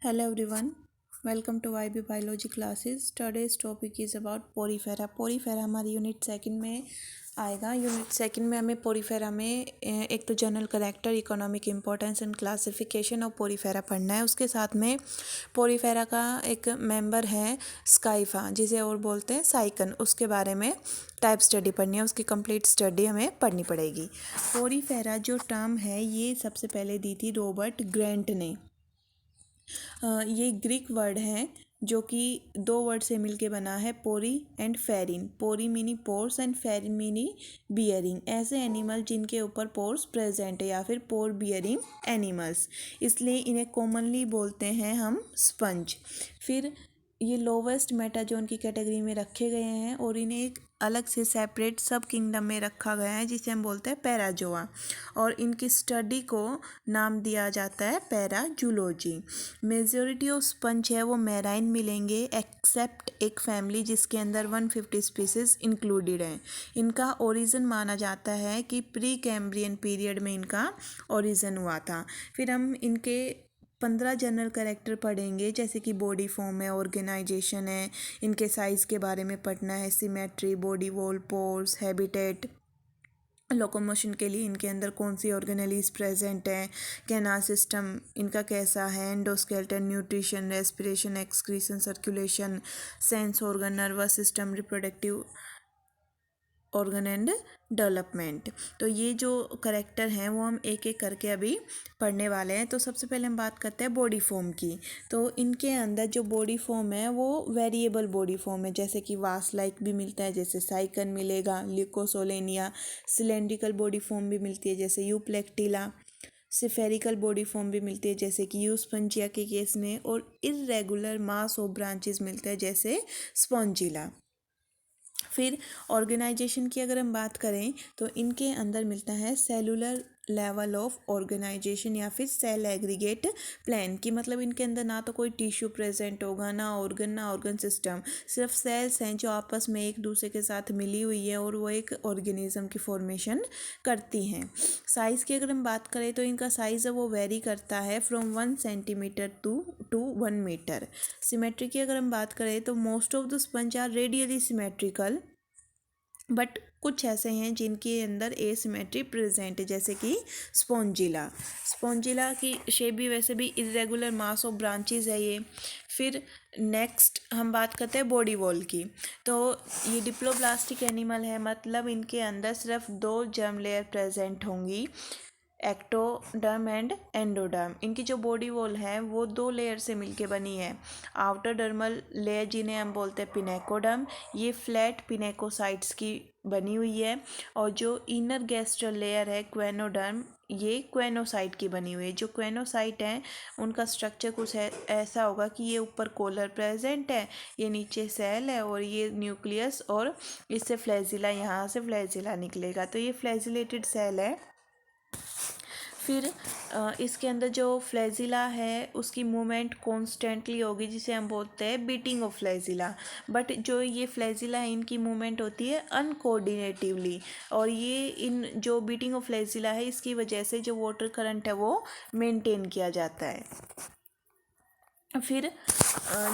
Hello everyone, welcome to YB Biology classes. Today's topic is about Porifera. Porifera हमारी unit second में आएगा. Unit second में हमें Porifera में एक तो general character, economic importance and classification of Porifera पढ़ना है. उसके साथ में पोरीफेरा का एक मेंबर है स्काइफा, जिसे और बोलते हैं साइकन. उसके बारे में टाइप स्टडी पढ़नी है, उसकी कंप्लीट स्टडी हमें पढ़नी पड़ेगी. पोरीफेरा जो टर्म है ये सबसे पहले दी थी रॉबर्ट ग्रेंट ने. ये ग्रीक वर्ड है जो कि दो वर्ड से मिलके बना है, पोरी एंड फेरिन. पोरी मीनी पोर्स एंड फेरिन मीनी बियरिंग. ऐसे एनिमल जिनके ऊपर पोर्स प्रेजेंट है या फिर पोर बियरिंग एनिमल्स, इसलिए इन्हें कॉमनली बोलते हैं हम स्पंज. फिर ये लोवेस्ट मेटाजोन की कैटेगरी में रखे गए हैं और इन्हें एक अलग से सेपरेट सब किंगडम में रखा गया है जिसे हम बोलते हैं पैराजोआ, और इनकी स्टडी को नाम दिया जाता है पैराजूलॉजी. मेजॉरिटी ऑफ स्पंज है वो मैराइन मिलेंगे, एक्सेप्ट एक फैमिली जिसके अंदर 150 स्पीसीज इंक्लूडेड हैं. इनका ओरिजिन माना जाता है कि प्री कैम्ब्रियन पीरियड में इनका ओरिजिन हुआ था. फिर हम इनके 15 जनरल कैरेक्टर पढ़ेंगे, जैसे कि बॉडी फॉर्म है, ऑर्गेनाइजेशन है, इनके साइज़ के बारे में पढ़ना है, symmetry, body wall, pores, habitat, locomotion के लिए इनके अंदर कौन सी ऑर्गेनेलीज प्रेजेंट है, कैनाल सिस्टम इनका कैसा है, endoskeleton, nutrition, respiration, excretion, circulation, sense organ, nervous system, reproductive organ and development. तो ये जो करेक्टर हैं वो हम एक एक करके अभी पढ़ने वाले हैं. तो सबसे पहले हम बात करते हैं बॉडी फॉर्म की. तो इनके अंदर जो बॉडी फॉर्म है वो वेरिएबल बॉडी फॉर्म है, जैसे कि वास लाइक भी मिलता है जैसे साइकन मिलेगा, लिकोसोलेनिया. सिलेंड्रिकल बॉडी फॉर्म भी मिलती है जैसे यूप्लेक्टिला. सिफेरिकल बॉडी फॉर्म भी मिलती है जैसे कि यूस्पंजिया के केस में, और इर्रेगुलर मास ऑफ ब्रांचेस मिलते हैं जैसे स्पॉन्जिला. फिर ऑर्गेनाइजेशन की अगर हम बात करें तो इनके अंदर मिलता है सेलुलर लेवल ऑफ ऑर्गेनाइजेशन या फिर सेल एग्रीगेट प्लान की. मतलब इनके अंदर ना तो कोई टिश्यू प्रेजेंट होगा, ना ऑर्गन सिस्टम, सिर्फ सेल्स हैं जो आपस में एक दूसरे के साथ मिली हुई है और वो एक ऑर्गेनिज्म की फॉर्मेशन करती हैं. साइज़ की अगर हम बात करें तो इनका साइज़ है वो वेरी करता है from 1 centimetre to 1 metre. Symmetry की अगर हम बात करें तो most of the sponge are radially symmetrical, but कुछ ऐसे हैं जिनके अंदर एसिमेट्री प्रेजेंट है जैसे कि स्पॉन्जिला. स्पॉन्जिला की शेप भी वैसे भी इरेगुलर मास ऑफ ब्रांचेस है ये. फिर नेक्स्ट हम बात करते हैं बॉडी वॉल की. तो ये डिप्लोब्लास्टिक एनिमल है, मतलब इनके अंदर सिर्फ 2 जर्म लेयर प्रेजेंट होंगी, एक्टोडर्म एंड एंडोडर्म. इनकी जो बॉडी वॉल है वो 2 लेयर से मिलके बनी है. आउटर डर्मल लेयर जिन्हें हम बोलते हैं पिनेकोडर्म, ये फ्लैट पिनेकोसाइट्स की बनी हुई है, और जो इनर गैस्ट्रल लेयर है क्वेनोडर्म, ये क्वेनोसाइट की बनी हुई है. जो क्वेनोसाइट हैं उनका स्ट्रक्चर कुछ ऐसा होगा कि ये ऊपर कॉलर प्रेजेंट है, ये नीचे सेल है और ये न्यूक्लियस, और इससे फ्लैजिला, यहाँ से फ्लैजिला निकलेगा, तो ये फ्लैजिलेटेड सेल है. फिर इसके अंदर जो फ्लैजिला है उसकी मूवमेंट कॉन्स्टेंटली होगी जिसे हम बोलते हैं बीटिंग ऑफ फ्लैजिला. बट जो ये फ्लैजिला है इनकी मूवमेंट होती है अनकोऑर्डिनेटिवली, और ये इन जो बीटिंग ऑफ फ्लैजिला है इसकी वजह से जो वाटर करंट है वो मेंटेन किया जाता है. फिर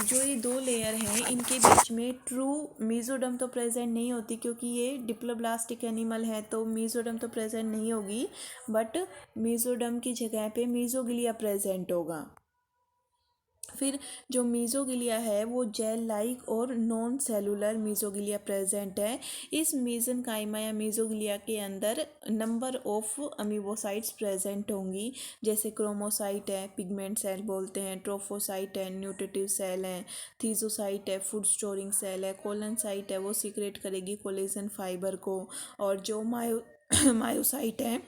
जो ये 2 लेयर हैं इनके बीच में ट्रू मीजोडर्म तो प्रेजेंट नहीं होती, क्योंकि ये डिप्लोब्लास्टिक एनिमल है तो मीजोडर्म तो प्रेजेंट नहीं होगी, बट मीजोडर्म की जगह पे मीजोगिलिया प्रेजेंट होगा. फिर जो मीजोगिलिया है वो जेल लाइक और नॉन सेलुलर मीजोगिलिया प्रेजेंट है. इस मीजनकाइमा या मीजोगिलिया के अंदर नंबर ऑफ अमीबोसाइट्स प्रेजेंट होंगी, जैसे क्रोमोसाइट है, पिगमेंट सेल बोलते हैं, ट्रोफोसाइट है, न्यूट्रिटिव सेल है, थीजोसाइट है, फूड स्टोरिंग सेल है, कोलनसाइट है वो सीक्रेट करेगी कोलेजन फाइबर को, और जो मायोसाइट है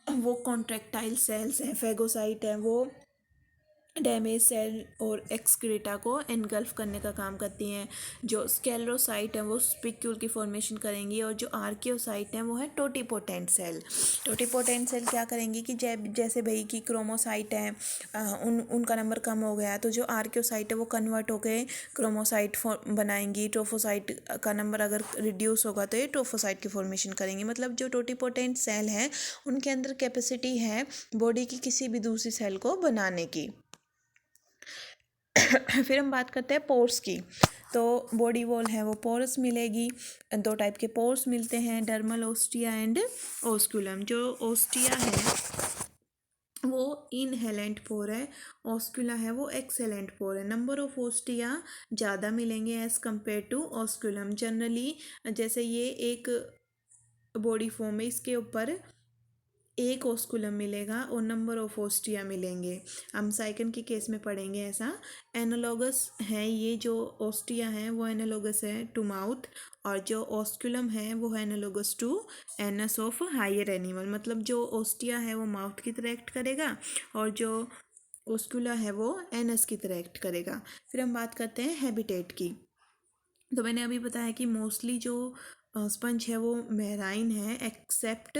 वो कॉन्ट्रैक्टाइल सेल्स हैं, फेगोसाइट है वो डैमेज सेल और एक्सक्रीटा को एनगल्फ करने का काम करती हैं. जो स्केलेरोसाइट है वो स्पिक्यूल की फॉर्मेशन करेंगी, और जो आर्कियोसाइट हैं वो है टोटीपोटेंट सेल. टोटीपोटेंट सेल क्या करेंगी कि जैसे भाई की क्रोमोसाइट हैं उनका नंबर कम हो गया, तो जो आर्कियोसाइट है वो कन्वर्ट होकर क्रोमोसाइट बनाएंगी. ट्रोफोसाइट का नंबर अगर रिड्यूस होगा तो ये ट्रोफोसाइट की फॉर्मेशन करेंगी. मतलब जो टोटीपोटेंट सेल हैं उनके अंदर कैपेसिटी है बॉडी की किसी भी दूसरी सेल को बनाने की. फिर हम बात करते हैं पोर्स की। तो बॉडी वॉल है वो पोरस मिलेगी। दो टाइप के पोर्स मिलते हैं, डर्मल ओस्टिया एंड ओस्कुलम। जो ओस्टिया है वो इनहेलेंट पोर है, ऑस्कुला है वो एक्सेलेंट पोर है। नंबर ऑफ ओस्टिया ज़्यादा मिलेंगे as compared to osculum. Generally जैसे ये एक बॉडी फॉर्म है, इसके ऊपर एक ओस्कुलम मिलेगा और नंबर ऑफ ओस्टिया मिलेंगे। हम साइकन के केस में पढ़ेंगे ऐसा। एनालॉगस है ये जो ओस्टिया है वो एनालॉगस है टू माउथ, और जो ऑस्कुलम है वो है analogous to anus of higher animal. मतलब जो ओस्टिया है वो माउथ की तरह एक्ट करेगा और जो ओस्कुला है वो एनस की तरह एक्ट करेगा। फिर हम बात करते हैं हैबिटेट की। तो मैंने अभी बताया कि मोस्टली जो स्पंज है वो मेराइन है, एक्सेप्ट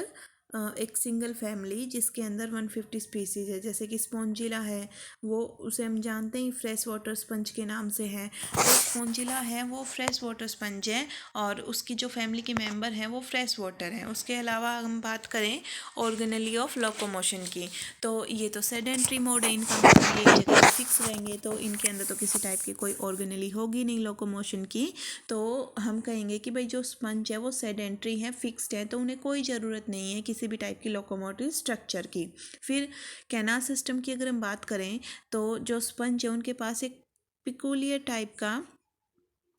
एक सिंगल फैमिली जिसके अंदर 150 स्पीसीज है। जैसे कि स्पॉन्जिला है, वो उसे हम जानते हैं फ्रेश वाटर स्पंज के नाम से है। तो स्पॉन्जिला है वो फ्रेश वाटर स्पंज है और उसकी जो फैमिली के मेंबर हैं वो फ्रेश वाटर हैं। उसके अलावा हम बात करें ऑर्गेनली ऑफ लोकोमोशन की, तो ये तो सेडेंट्री मोड है इनका, मतलब ये एक जगह फिक्स रहेंगे, तो इनके अंदर तो किसी टाइप की कोई ऑर्गेनली होगी नहीं लोकोमोशन की। तो हम कहेंगे कि भाई जो स्पंज है वो सेडेंट्री है, फिक्स्ड है, तो उन्हें कोई ज़रूरत नहीं है किसी भी टाइप की लोकोमोटिव स्ट्रक्चर की। फिर कैनाल सिस्टम की अगर हम बात करें तो जो स्पंज है उनके पास एक पिकुलियर टाइप का,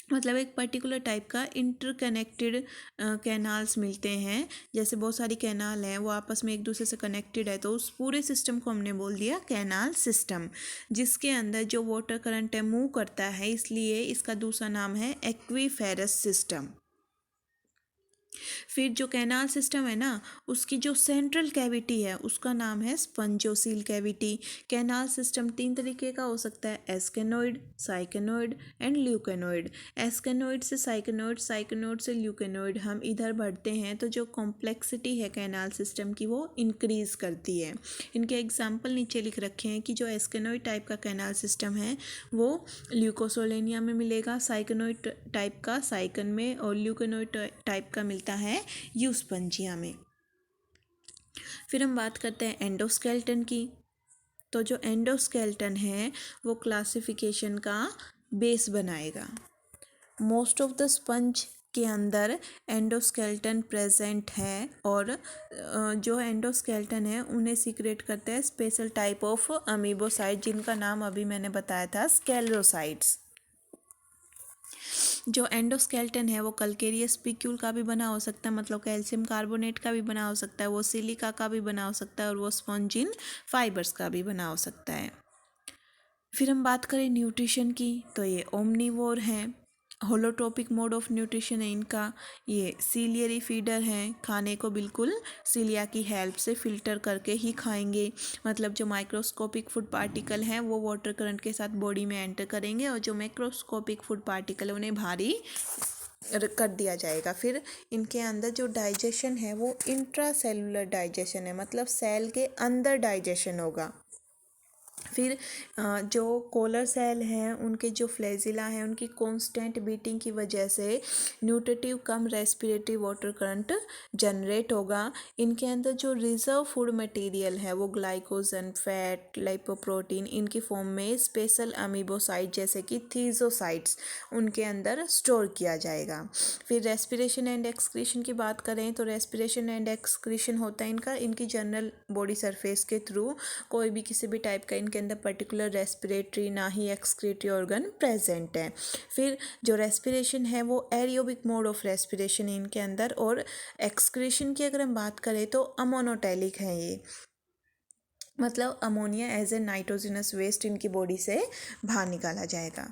मतलब एक पर्टिकुलर टाइप का इंटरकनेक्टेड कैनाल्स मिलते हैं। जैसे बहुत सारी कैनाल हैं वो आपस में एक दूसरे से कनेक्टेड है, तो उस पूरे सिस्टम को हमने बोल दिया कैनाल सिस्टम, जिसके अंदर जो वाटर करंट है मूव करता है, इसलिए इसका दूसरा नाम है एक्वीफेरस सिस्टम। फिर जो कैनाल सिस्टम है ना, उसकी जो सेंट्रल कैविटी है उसका नाम है स्पंजोसील कैविटी। कैनाल सिस्टम तीन तरीके का हो सकता है, एस्केनोइड, साइकेनोइड एंड ल्यूकेनोइड। एस्केनोइड से साइकेनोइड, साइकेनोइड से ल्यूकेनोइड हम इधर बढ़ते हैं तो जो कॉम्प्लेक्सिटी है कैनाल सिस्टम की वो इंक्रीज करती है। इनके एग्जाम्पल नीचे लिख रखे हैं कि जो एस्केनोइड टाइप का कैनाल सिस्टम है वो ल्यूकोसोलेनिया में मिलेगा, साइकेनोइड टाइप का साइकन में, और ल्यूकेनोइड टाइप का मिलता है यूस्पंजिया में। फिर हम बात करते हैं एंडोस्केल्टन की। तो जो एंडोस्केल्टन है वो क्लासिफिकेशन का बेस बनाएगा। मोस्ट ऑफ द स्पंज के अंदर एंडोस्केल्टन प्रेजेंट है, और जो एंडोस्केल्टन है उन्हें सीक्रेट करते हैं स्पेशल टाइप ऑफ अमीबोसाइट, जिनका नाम अभी मैंने बताया था स्केलेरोसाइट्स। जो एंडोस्केल्टन है वो कैल्केरियस स्पिक्यूल का भी बना हो सकता है, मतलब कैल्शियम कार्बोनेट का भी बना हो सकता है, वो सिलिका का भी बना हो सकता है, और वो स्पॉन्जिन फाइबर्स का भी बना हो सकता है। फिर हम बात करें न्यूट्रिशन की, तो ये ओमनीवोर हैं, होलोट्रोपिक मोड ऑफ न्यूट्रिशन है इनका। ये सीलियरी फीडर हैं, खाने को बिल्कुल सीलिया की हेल्प से फिल्टर करके ही खाएंगे। मतलब जो माइक्रोस्कोपिक फूड पार्टिकल हैं वो वाटर करंट के साथ बॉडी में एंटर करेंगे, और जो मैक्रोस्कोपिक फूड पार्टिकल है उन्हें भारी कर दिया जाएगा। फिर इनके अंदर जो डाइजेशन है वो इंट्रा सेलुलर डाइजेशन है, मतलब सेल के अंदर डाइजेशन होगा। फिर जो कोलर सेल हैं उनके जो फ्लैजिला हैं उनकी कांस्टेंट बीटिंग की वजह से न्यूट्रिटिव कम रेस्पिरेटरी वाटर करंट जनरेट होगा। इनके अंदर जो रिजर्व फूड मटेरियल है वो ग्लाइकोजन, फैट, लाइपोप्रोटीन इनकी फॉर्म में स्पेशल अमीबोसाइट जैसे कि थीजोसाइट्स उनके अंदर स्टोर किया जाएगा। फिर रेस्पिरेशन एंड एक्सक्रीशन की बात करें तो रेस्पिरेशन एंड एक्सक्रीशन होता है इनकी जनरल बॉडी सरफेस के थ्रू। कोई भी किसी भी टाइप का इनके अंदर पर्टिकुलर रेस्पिरेटरी ना ही एक्सक्रीटरी ऑर्गन प्रेजेंट है। फिर जो रेस्पिरेशन है वो एरियोबिक मोड ऑफ रेस्पिरेशन है इनके अंदर, और एक्सक्रीशन की अगर हम बात करें तो अमोनोटेलिक है ये, मतलब ammonia as a nitrogenous waste इनकी बॉडी से बाहर निकाला जाएगा।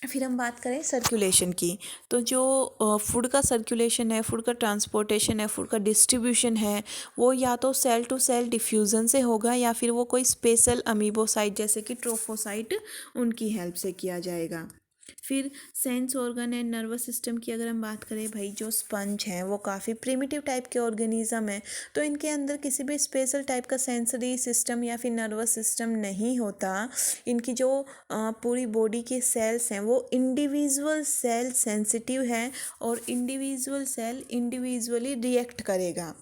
फिर हम बात करें सर्कुलेशन की, तो जो फूड का सर्कुलेशन है, फूड का ट्रांसपोर्टेशन है, फूड का डिस्ट्रीब्यूशन है, वो या तो सेल टू सेल डिफ्यूज़न से होगा या फिर वो कोई स्पेशल अमीबोसाइट जैसे कि ट्रोफोसाइट उनकी हेल्प से किया जाएगा। फिर sense organ and nervous system की अगर हम बात करें, भाई जो स्पंज हैं वो काफ़ी प्रिमिटिव टाइप के ऑर्गेनिज्म है, तो इनके अंदर किसी भी स्पेशल टाइप का सेंसरी सिस्टम या फिर नर्वस सिस्टम नहीं होता। इनकी जो पूरी बॉडी के सेल्स हैं वो इंडिविजुअल सेल सेंसिटिव है, और इंडिविजुअल सेल इंडिविजुअली रिएक्ट करेगा।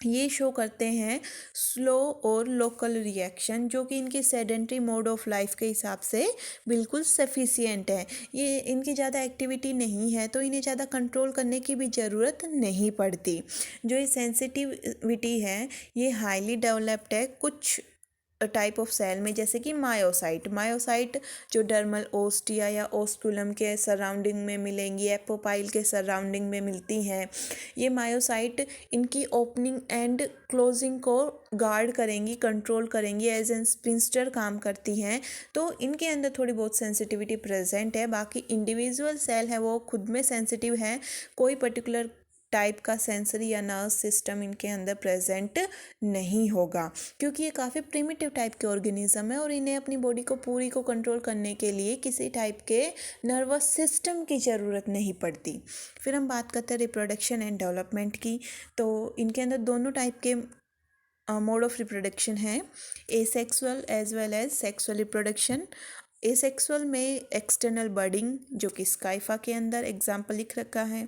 ये शो करते हैं स्लो और लोकल रिएक्शन, जो कि इनके सेडेंट्री मोड ऑफ लाइफ के हिसाब से बिल्कुल सफिशिएंट है। ये इनकी ज़्यादा एक्टिविटी नहीं है तो इन्हें ज़्यादा कंट्रोल करने की भी ज़रूरत नहीं पड़ती। जो ये सेंसिटिविटी है ये हाईली डेवलप्ड है कुछ टाइप ऑफ सेल में, जैसे कि मायोसाइट जो डर्मल ओस्टिया या ओस्कुलम के सराउंडिंग में मिलेंगी, एपोपाइल के सराउंडिंग में मिलती हैं। ये मायोसाइट इनकी ओपनिंग एंड क्लोजिंग को गार्ड करेंगी, कंट्रोल करेंगी, एज एन स्पिंस्टर काम करती हैं। तो इनके अंदर थोड़ी बहुत सेंसिटिविटी प्रेजेंट है। बाकी इंडिविजुअल सेल है वो खुद में सेंसिटिव है, कोई पर्टिकुलर टाइप का सेंसरी या नर्व सिस्टम इनके अंदर प्रेजेंट नहीं होगा, क्योंकि ये काफ़ी प्रिमिटिव टाइप के ऑर्गेनिज्म है और इन्हें अपनी बॉडी को पूरी को कंट्रोल करने के लिए किसी टाइप के नर्वस सिस्टम की ज़रूरत नहीं पड़ती। फिर हम बात करते हैं रिप्रोडक्शन एंड डेवलपमेंट की। तो इनके अंदर दोनों टाइप के मोड ऑफ रिप्रोडक्शन है, asexual as well as sexual reproduction. Asexual में एक्सटर्नल बर्डिंग, जो कि स्काइफा के अंदर एग्जाम्पल लिख रखा है।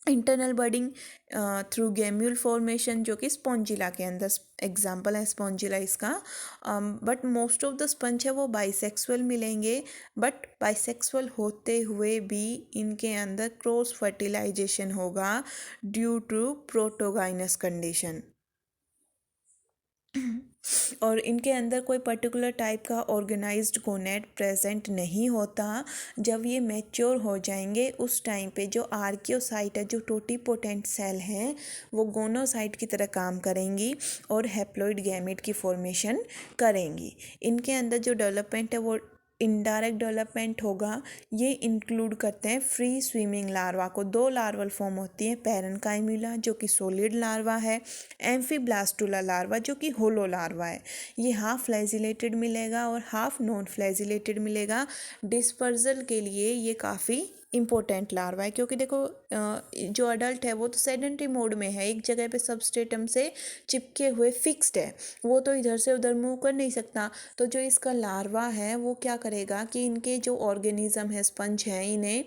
Internal budding through gemmule formation, जो कि स्पॉन्जिला के अंदर एग्जाम्पल है स्पॉन्जिला इसका। But most of the sponge है वो बाइसेक्सुअल मिलेंगे, बट बाइसेक्सुअल होते हुए भी इनके अंदर क्रॉस फर्टिलाइजेशन होगा ड्यू टू प्रोटोगाइनस कंडीशन। और इनके अंदर कोई पर्टिकुलर टाइप का ऑर्गेनाइज्ड गोनेट प्रेजेंट नहीं होता। जब ये मैच्योर हो जाएंगे उस टाइम पे जो आर्कियोसाइट है, जो टोटीपोटेंट सेल हैं, वो गोनोसाइट की तरह काम करेंगी और हैप्लॉइड गैमेट की फॉर्मेशन करेंगी। इनके अंदर जो डेवलपमेंट है वो इनडायरेक्ट डेवलपमेंट होगा। ये इंक्लूड करते हैं फ्री स्विमिंग लार्वा को। दो लार्वल फॉर्म होती हैं, पैरेन्काइम्यूला जो कि सॉलिड लार्वा है, एम्फीब्लास्टुला लार्वा जो कि होलो लार्वा है। ये हाफ फ्लैजिलेटेड मिलेगा और हाफ नॉन फ्लैजिलेटेड मिलेगा। डिस्पर्जल के लिए ये काफ़ी इम्पोर्टेंट लार्वा है, क्योंकि देखो जो अडल्ट है वो तो सेडेंटरी मोड में है, एक जगह पे सबस्ट्रेटम से चिपके हुए फिक्स्ड है, वो तो इधर से उधर मूव कर नहीं सकता। तो जो इसका लार्वा है वो क्या करेगा कि इनके जो ऑर्गेनिज्म है, स्पंज हैं, इन्हें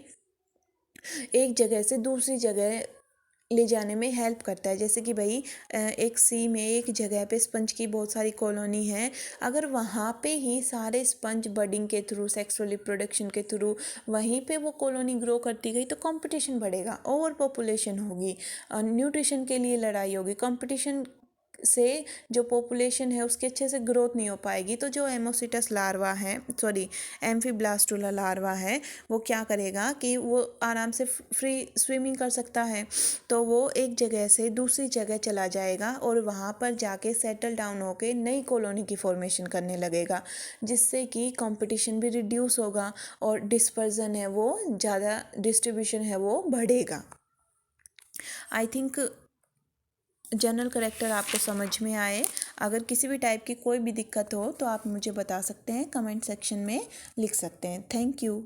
एक जगह से दूसरी जगह ले जाने में हेल्प करता है। जैसे कि भाई एक सी में एक जगह पे स्पंज की बहुत सारी कॉलोनी है, अगर वहाँ पे ही सारे स्पंज बडिंग के थ्रू, सेक्सुअल रिप्रोडक्शन के थ्रू वहीं पे वो कॉलोनी ग्रो करती गई तो कंपटीशन बढ़ेगा, ओवर पॉपुलेशन होगी, न्यूट्रिशन के लिए लड़ाई होगी। कंपटीशन से जो पॉपुलेशन है उसकी अच्छे से ग्रोथ नहीं हो पाएगी। तो जो एमोसिटस लार्वा है, सॉरी एम्फीब्लास्टुला लार्वा है, वो क्या करेगा कि वो आराम से फ्री स्विमिंग कर सकता है, तो वो एक जगह से दूसरी जगह चला जाएगा और वहाँ पर जाके सेटल डाउन होके नई कॉलोनी की फॉर्मेशन करने लगेगा, जिससे कि कंपटीशन भी रिड्यूस होगा और डिस्पर्जन है वो ज़्यादा, डिस्ट्रीब्यूशन है वो बढ़ेगा। आई थिंक जनरल करेक्टर आपको समझ में आए। अगर किसी भी टाइप की कोई भी दिक्कत हो तो आप मुझे बता सकते हैं, कमेंट सेक्शन में लिख सकते हैं। Thank you.